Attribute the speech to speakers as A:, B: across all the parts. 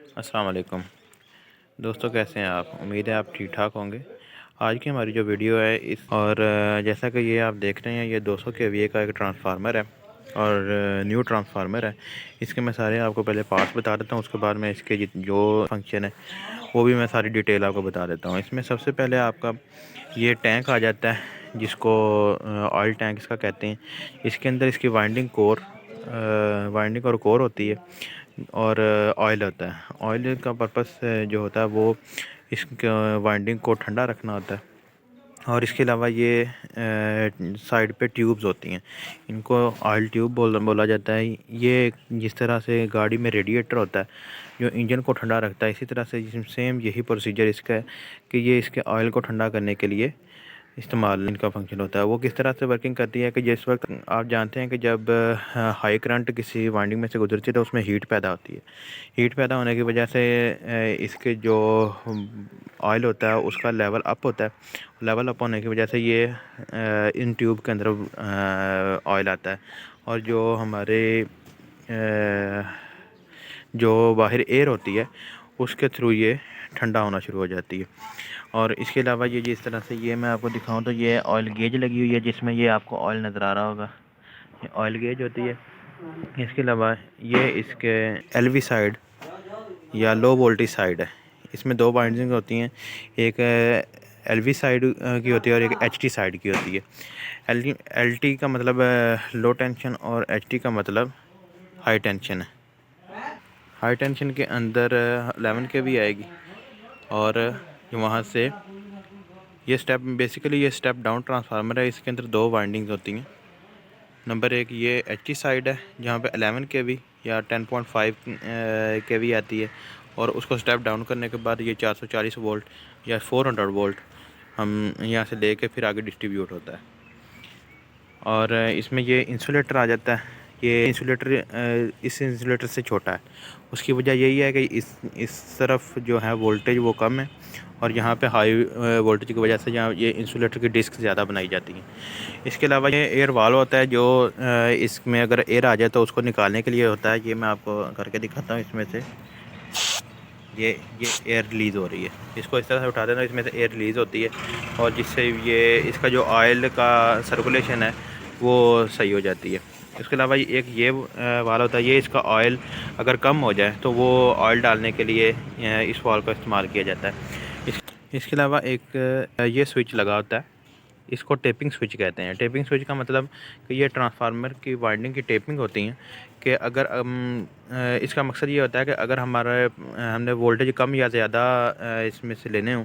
A: अस्सलाम वालेकुम दोस्तों, कैसे हैं आप? उम्मीद है आप ठीक ठाक होंगे। आज की हमारी जो वीडियो है जैसा कि ये आप देख रहे हैं, ये 200 केवीए का एक ट्रांसफार्मर है और न्यू ट्रांसफार्मर है। इसके मैं सारे आपको पहले पार्ट्स बता देता हूँ, उसके बाद मैं इसके जो फंक्शन है वो भी मैं सारी डिटेल आपको बता देता हूँ। इसमें सबसे पहले आपका ये टैंक आ जाता है, जिसको ऑयल टैंक इसका कहते हैं। इसके अंदर इसकी वाइंडिंग और कोर होती है और ऑयल होता है। ऑयल का पर्पस जो होता है वो इस वाइंडिंग को ठंडा रखना होता है। और इसके अलावा ये साइड पे ट्यूब्स होती हैं, इनको ऑयल ट्यूब बोला जाता है। ये जिस तरह से गाड़ी में रेडिएटर होता है जो इंजन को ठंडा रखता है, इसी तरह से सेम यही प्रोसीजर इसका है कि ये इसके ऑयल को ठंडा करने के लिए इस्तेमाल इनका फंक्शन होता है। वो किस तरह से वर्किंग करती है कि जिस वक्त आप जानते हैं कि जब हाई करंट किसी वाइंडिंग में से गुजरती है तो उसमें हीट पैदा होती है। हीट पैदा होने की वजह से इसके जो ऑयल होता है उसका लेवल अप होता है। लेवल अप होने की वजह से ये इन ट्यूब के अंदर ऑयल आता है और जो हमारे जो बाहर एयर होती है उसके थ्रू ये ठंडा होना शुरू हो जाती है। और इसके अलावा ये जिस तरह से ये मैं आपको दिखाऊं तो ये ऑयल गेज लगी हुई है, जिसमें ये आपको ऑयल नज़र आ रहा होगा, ये ऑयल गेज होती है। इसके अलावा ये इसके एलवी साइड या लो वोल्टेज साइड है। इसमें दो वाइंडिंग होती हैं, एक एलवी साइड की होती है और एक एचटी साइड की होती है। एलटी का मतलब लो टेंशन और एचटी का मतलब हाई टेंशन है। हाई टेंशन के अंदर 11 के भी आएगी और वहाँ से ये स्टेप डाउन ट्रांसफार्मर है। इसके अंदर दो वाइंडिंग्स होती हैं। नंबर एक ये एचटी साइड है जहाँ पे 11 के वी या 10.5 के वी आती है और उसको स्टेप डाउन करने के बाद ये 440 वोल्ट या 400 वोल्ट हम यहाँ से लेके फिर आगे डिस्ट्रीब्यूट होता है। और इसमें ये इंसुलेटर आ जाता है। ये इंसुलेटर इस इंसुलेटर से छोटा है। उसकी वजह यही है कि इस तरफ जो है वोल्टेज वो कम है और यहाँ पे हाई वोल्टेज की वजह से यहाँ ये इंसुलेटर की डिस्क ज़्यादा बनाई जाती हैं। इसके अलावा ये एयर वाल्व होता है जो इसमें अगर एयर आ जाए तो उसको निकालने के लिए होता है। ये मैं आपको करके दिखाता हूँ। इसमें से ये एयर रिलीज़ हो रही है, इसको इस तरह से उठा देना, इसमें से एयर रिलीज़ होती है और जिससे ये इसका जो ऑयल का सर्कुलेशन है वो सही हो जाती है। इसके अलावा एक ये वाल होता है, ये इसका ऑयल अगर कम हो जाए तो वो ऑयल डालने के लिए इस वाल का इस्तेमाल किया जाता है। इसके अलावा एक ये स्विच लगा होता है, इसको टेपिंग स्विच कहते हैं। टेपिंग स्विच का मतलब कि ये ट्रांसफार्मर की वाइंडिंग की टेपिंग होती हैं कि अगर इसका मकसद ये होता है कि अगर हमने वोल्टेज कम या ज़्यादा इसमें से लेने हों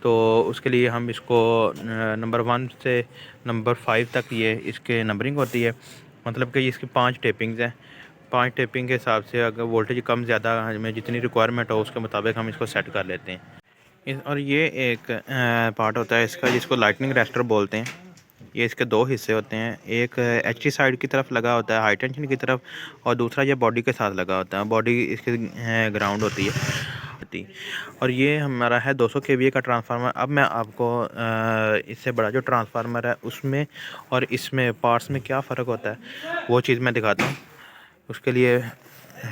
A: तो उसके लिए हम इसको नंबर 1 से नंबर 5 तक ये इसके नंबरिंग होती है। मतलब कि इसकी 5 टेपिंग्स हैं। 5 टेपिंग के हिसाब से अगर वोल्टेज कम ज़्यादा हमें जितनी रिक्वायरमेंट हो उसके मुताबिक हम इसको सेट कर लेते हैं। और ये एक पार्ट होता है इसका जिसको लाइटनिंग रेस्टर बोलते हैं। ये इसके दो हिस्से होते हैं, एक एचटी साइड की तरफ लगा होता है हाई टेंशन की तरफ और दूसरा ये बॉडी के साथ लगा होता है। बॉडी इसके ग्राउंड होती है। और ये हमारा है 200 केवीए का ट्रांसफार्मर। अब मैं आपको इससे बड़ा जो ट्रांसफार्मर है उसमें और इसमें पार्ट्स में क्या फ़र्क होता है वो चीज़ मैं दिखाता हूँ। उसके लिए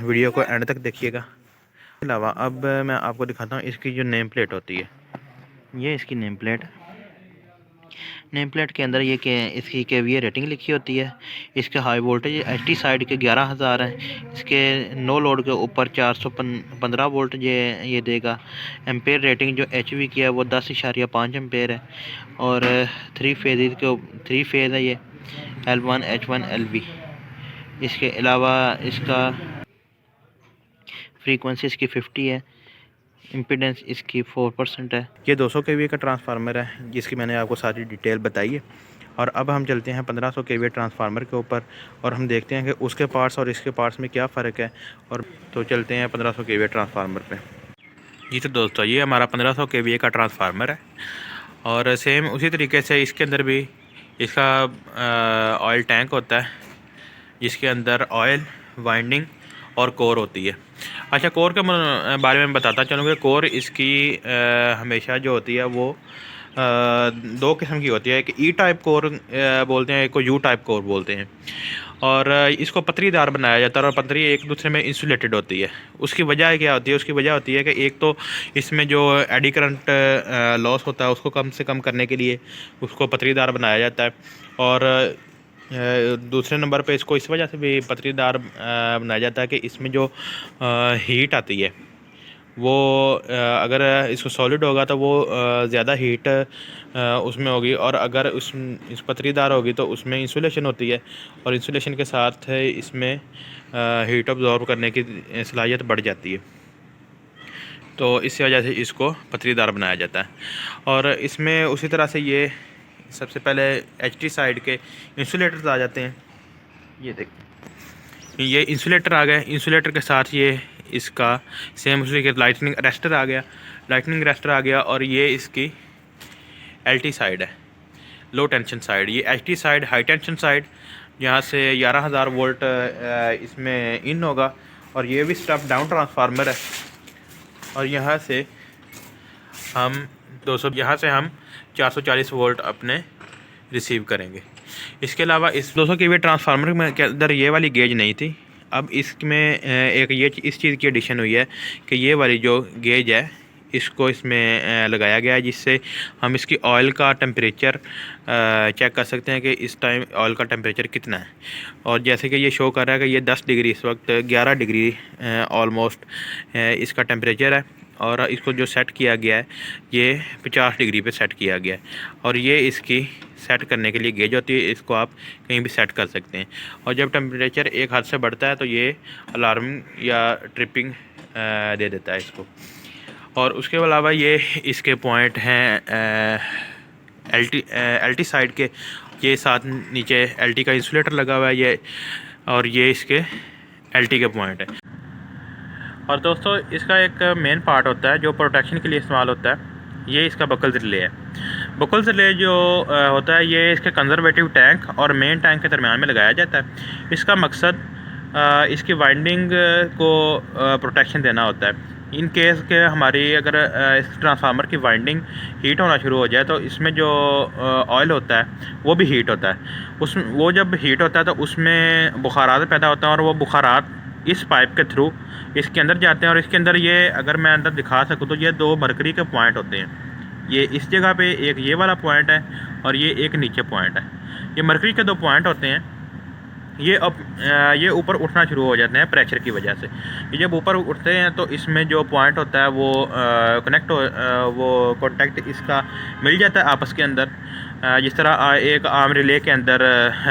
A: वीडियो को एंड तक देखिएगा। इसके अलावा अब मैं आपको दिखाता हूँ इसकी जो नेम प्लेट होती है। ये इसकी नेम प्लेट के अंदर ये इसकी केवीए रेटिंग लिखी होती है। इसके हाई वोल्टेज एचटी साइड के 11,000 है। इसके नो लोड के ऊपर 415 वोल्ट ये देगा। एम्पेयर रेटिंग जो एचवी की है वो 10.5 एम्पेयर है और 3 फेज़ है ये L1 H1 LV। इसके अलावा इसका फ्रीक्वेंसी इसकी 50 है, इम्पीडेंस इसकी 4% है। ये 200 केवीए का ट्रांसफार्मर है जिसकी मैंने आपको सारी डिटेल बताई है। और अब हम चलते हैं 1500 केवीए ट्रांसफार्मर के ऊपर और हम देखते हैं कि उसके पार्ट्स और इसके पार्ट्स में क्या फ़र्क है। और तो चलते हैं 1500 केवीए ट्रांसफार्मर पे। जी तो दोस्तों, ये हमारा 1500 केवीए का ट्रांसफार्मर है और सेम उसी तरीके से इसके अंदर भी इसका ऑयल टैंक होता है जिसके अंदर ऑयल, वाइंडिंग और कोर होती है। अच्छा, कोर के बारे में बताता चलूँगा। कोर इसकी हमेशा जो होती है वो दो किस्म की होती है। एक ई टाइप कोर बोलते हैं, एक को यू टाइप कोर बोलते हैं। और इसको पतरीदार बनाया जाता है और पतरी एक दूसरे में इंसुलेटेड होती है। उसकी वजह क्या होती है? उसकी वजह होती है कि एक तो इसमें जो एडी करंट लॉस होता है उसको कम से कम करने के लिए उसको पतरीदार बनाया जाता है, और दूसरे नंबर पे इसको इस वजह से भी पतरीदार बनाया जाता है कि इसमें जो हीट आती है वो अगर इसको सॉलिड होगा तो वो ज़्यादा हीट उसमें होगी, और अगर इस पतरीदार होगी तो उसमें इंसुलेशन होती है, और इंसुलेशन के साथ इसमें हीट ऑब्जॉर्व करने की सलाहियत बढ़ जाती है। तो इस वजह से इसको पतरीदार बनाया जाता है। और इसमें उसी तरह से ये सबसे पहले एचटी साइड के इंसुलेटर्स आ जाते हैं। ये देखिए, ये इंसुलेटर आ गए। इंसुलेटर के साथ ये इसका सेम उसी के लाइटनिंग अरेस्टर आ गया। लाइटनिंग अरेस्टर आ गया, और ये इसकी एलटी साइड है, लो टेंशन साइड। ये HT side high tension side, यहाँ से 11,000 वोल्ट इसमें इन होगा, और ये भी स्टेप डाउन ट्रांसफार्मर है। और यहाँ से हम 440 वोल्ट अपने रिसीव करेंगे। इसके अलावा इस 200 केवी ट्रांसफार्मर में के अंदर ये वाली गेज नहीं थी। अब इसमें एक ये इस चीज़ की एडिशन हुई है कि ये वाली जो गेज है इसको इसमें लगाया गया है, जिससे हम इसकी ऑयल का टेम्परेचर चेक कर सकते हैं कि इस टाइम ऑयल का टेम्परेचर कितना है। और जैसे कि ये शो कर रहा है कि ये 10 डिग्री, इस वक्त 11 डिग्री ऑलमोस्ट इसका टेम्परेचर है, और इसको जो सेट किया गया है ये 50 डिग्री पे सेट किया गया है। और ये इसकी सेट करने के लिए गेज होती है, इसको आप कहीं भी सेट कर सकते हैं। और जब टेम्परेचर एक हद से बढ़ता है तो ये अलार्म या ट्रिपिंग दे देता है इसको। और उसके अलावा ये इसके पॉइंट हैं एलटी साइड के, ये साथ नीचे एलटी का इंसुलेटर लगा हुआ है ये, और ये इसके एलटी के पॉइंट है। और दोस्तों इसका एक मेन पार्ट होता है जो प्रोटेक्शन के लिए इस्तेमाल होता है, ये इसका बकल्स रिले है। बकल्स रिले जो होता है ये इसके कंजर्वेटिव टैंक और मेन टैंक के दरमियान में लगाया जाता है। इसका मकसद इसकी वाइंडिंग को प्रोटेक्शन देना होता है। इन केस के हमारी अगर इस ट्रांसफार्मर की वाइंडिंग हीट होना शुरू हो जाए तो इसमें जो ऑयल होता है वो भी हीट होता है। वो जब हीट होता है तो उसमें बुखारात पैदा होता है, और वो बुखारात इस पाइप के थ्रू इसके अंदर जाते हैं। और इसके अंदर ये अगर मैं अंदर दिखा सकूँ तो ये 2 मरकरी के पॉइंट होते हैं। ये इस जगह पे एक ये वाला पॉइंट है और ये एक नीचे पॉइंट है। ये मरकरी के 2 पॉइंट होते हैं। ये ऊपर उठना शुरू हो जाते हैं प्रेशर की वजह से। ये जब ऊपर उठते हैं तो इसमें जो पॉइंट होता है वो वो कॉन्टैक्ट इसका मिल जाता है आपस के अंदर। जिस तरह एक आम रिले के अंदर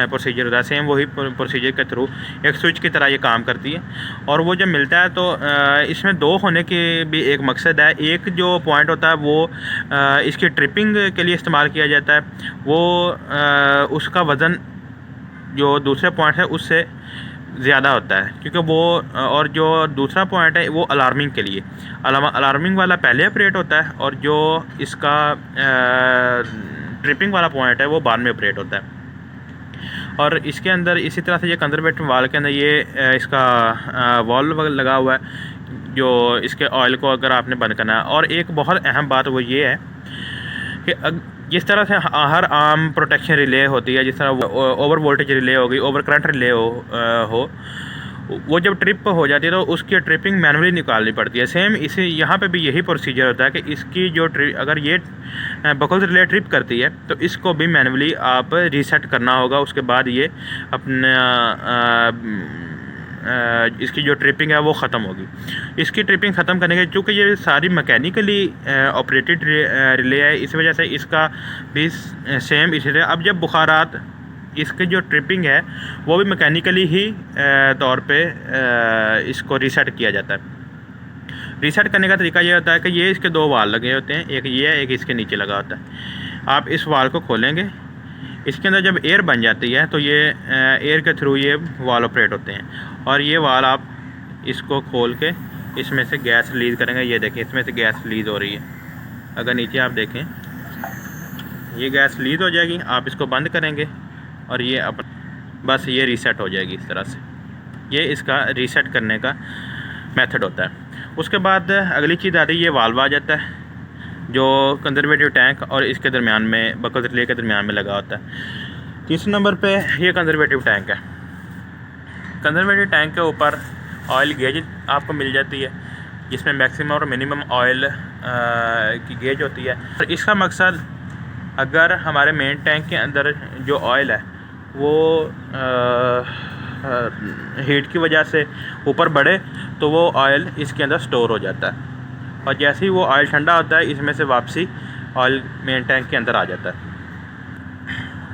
A: प्रोसीजर होता है, सेम वही प्रोसीजर के थ्रू एक स्विच की तरह ये काम करती है। और वो जब मिलता है तो इसमें 2 होने के भी एक मकसद है। एक जो पॉइंट होता है वो इसकी ट्रिपिंग के लिए इस्तेमाल किया जाता है, वो उसका वज़न जो दूसरे पॉइंट है उससे ज़्यादा होता है, क्योंकि वो और जो दूसरा पॉइंट है वो अलार्मिंग के लिए, अलार्मिंग वाला पहले ऑपरेट होता है, और जो इसका ट्रिपिंग वाला पॉइंट है वो बाद में ऑपरेट होता है। और इसके अंदर इसी तरह से ये कंजर्वेटिव वाल्व के अंदर ये इसका वाल्व लगा हुआ है जो इसके ऑयल को अगर आपने बंद करना है। और एक बहुत अहम बात वो ये है कि जिस तरह से हर आम प्रोटेक्शन रिले होती है, जिस तरह ओवर वोल्टेज रिले होगी, ओवर करंट रिले हो वो जब ट्रिप हो जाती है तो उसकी ट्रिपिंग मैनुअली निकालनी पड़ती है। सेम इसी यहाँ पे भी यही प्रोसीजर होता है कि इसकी जो अगर ये बकल्स रिले ट्रिप करती है तो इसको भी मैनुअली आप रीसेट करना होगा। उसके बाद ये अपना इसकी जो ट्रिपिंग है वो ख़त्म होगी। इसकी ट्रिपिंग ख़त्म करने के, चूँकि ये सारी मैकेनिकली ऑपरेटेड रिले है, इस वजह से इसका भी सेम इसी तरह। अब जब बुखारात इसकी जो ट्रिपिंग है वो भी मैकेनिकली ही तौर पे इसको रीसेट किया जाता है। रीसेट करने का तरीका ये होता है कि ये इसके 2 वाल लगे होते हैं, एक ये है, एक इसके नीचे लगा होता है। आप इस वाल को खोलेंगे, इसके अंदर जब एयर बन जाती है तो ये एयर के थ्रू ये वाल ऑपरेट होते हैं। और ये वाल आप इसको खोल के इसमें से गैस रिलीज़ करेंगे। ये देखें, इसमें से गैस रिलीज़ हो रही है। अगर नीचे आप देखें ये गैस रिलीज़ हो जाएगी, आप इसको बंद करेंगे और ये बस ये रीसेट हो जाएगी इस तरह से। ये इसका रीसेट करने का मेथड होता है। उसके बाद अगली चीज़ आती है, ये वाल्व आ जाता है जो कंजर्वेटिव टैंक और इसके दरमियान में बकल्स रिले के दरमियान में लगा होता है। तीसरे नंबर पे ये कंजर्वेटिव टैंक है। कंजर्वेटिव टैंक के ऊपर ऑयल गेज आपको मिल जाती है, जिसमें मैक्सिमम और मिनिमम ऑयल की गेज होती है। और इसका मकसद, अगर हमारे मेन टैंक के अंदर जो ऑयल है वो हीट की वजह से ऊपर बढ़े तो वो ऑयल इसके अंदर स्टोर हो जाता है, और जैसे ही वो ऑयल ठंडा होता है इसमें से वापसी ऑयल मेन टैंक के अंदर आ जाता है।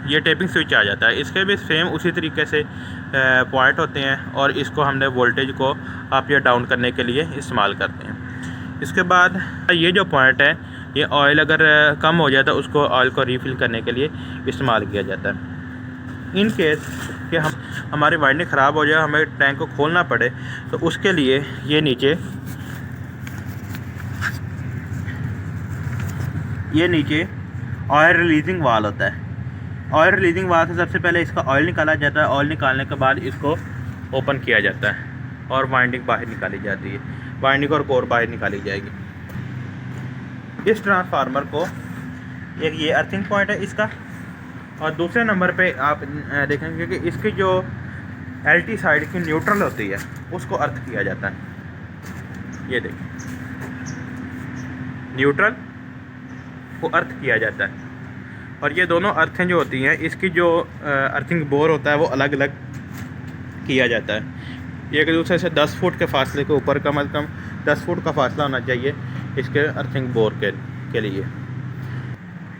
A: ये टेपिंग स्विच आ जाता है। इसके भी सेम उसी तरीके से पॉइंट होते हैं, और इसको हमने वोल्टेज को अप या डाउन करने के लिए इस्तेमाल करते हैं। इसके बाद ये जो पॉइंट है, ये ऑयल अगर कम हो जाता है उसको ऑयल को रीफ़िल करने के लिए इस्तेमाल किया जाता है। इन केस कि हमारी वाइंडिंग ख़राब हो जाए, हमें टैंक को खोलना पड़े, तो उसके लिए ये नीचे ऑयल रिलीजिंग वाल होता है। ऑयल रिलीजिंग वाल से सबसे पहले इसका ऑयल निकाला जाता है। ऑयल निकालने के बाद इसको ओपन किया जाता है और वाइंडिंग बाहर निकाली जाती है। वाइंडिंग और कोर बाहर निकाली जाएगी। इस ट्रांसफार्मर को एक ये अर्थिंग पॉइंट है इसका, और दूसरे नंबर पे आप देखेंगे कि इसकी जो एलटी साइड की न्यूट्रल होती है उसको अर्थ किया जाता है। ये देखिए, न्यूट्रल को अर्थ किया जाता है, और ये दोनों अर्थें जो होती हैं, इसकी जो अर्थिंग बोर होता है वो अलग अलग किया जाता है। एक दूसरे से 10 फुट के फासले के ऊपर कम से कम 10 फुट का फासला होना चाहिए इसके अर्थिंग बोर के लिए।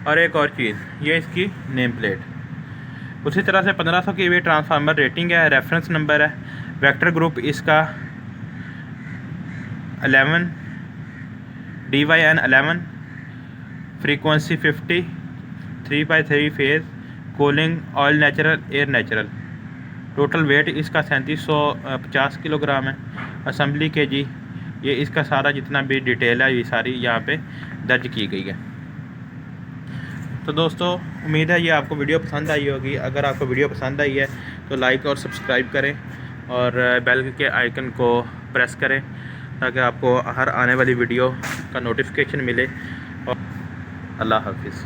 A: और एक और चीज़, ये इसकी नेम प्लेट। उसी तरह से 1500 kV ट्रांसफार्मर रेटिंग है, रेफरेंस नंबर है, वेक्टर ग्रुप इसका 11 DYN 11, frequency 50, 3x3 phase, cooling oil natural, air natural. Total weight इसका 3750 किलोग्राम है। असेंबली kg, ये इसका सारा जितना भी डिटेल है ये सारी यहाँ पे दर्ज की गई है। तो दोस्तों, उम्मीद है ये आपको वीडियो पसंद आई होगी। अगर आपको वीडियो पसंद आई है तो लाइक और सब्सक्राइब करें, और बेल के आइकन को प्रेस करें ताकि आपको हर आने वाली वीडियो का नोटिफिकेशन मिले। और अल्लाह हाफिज़।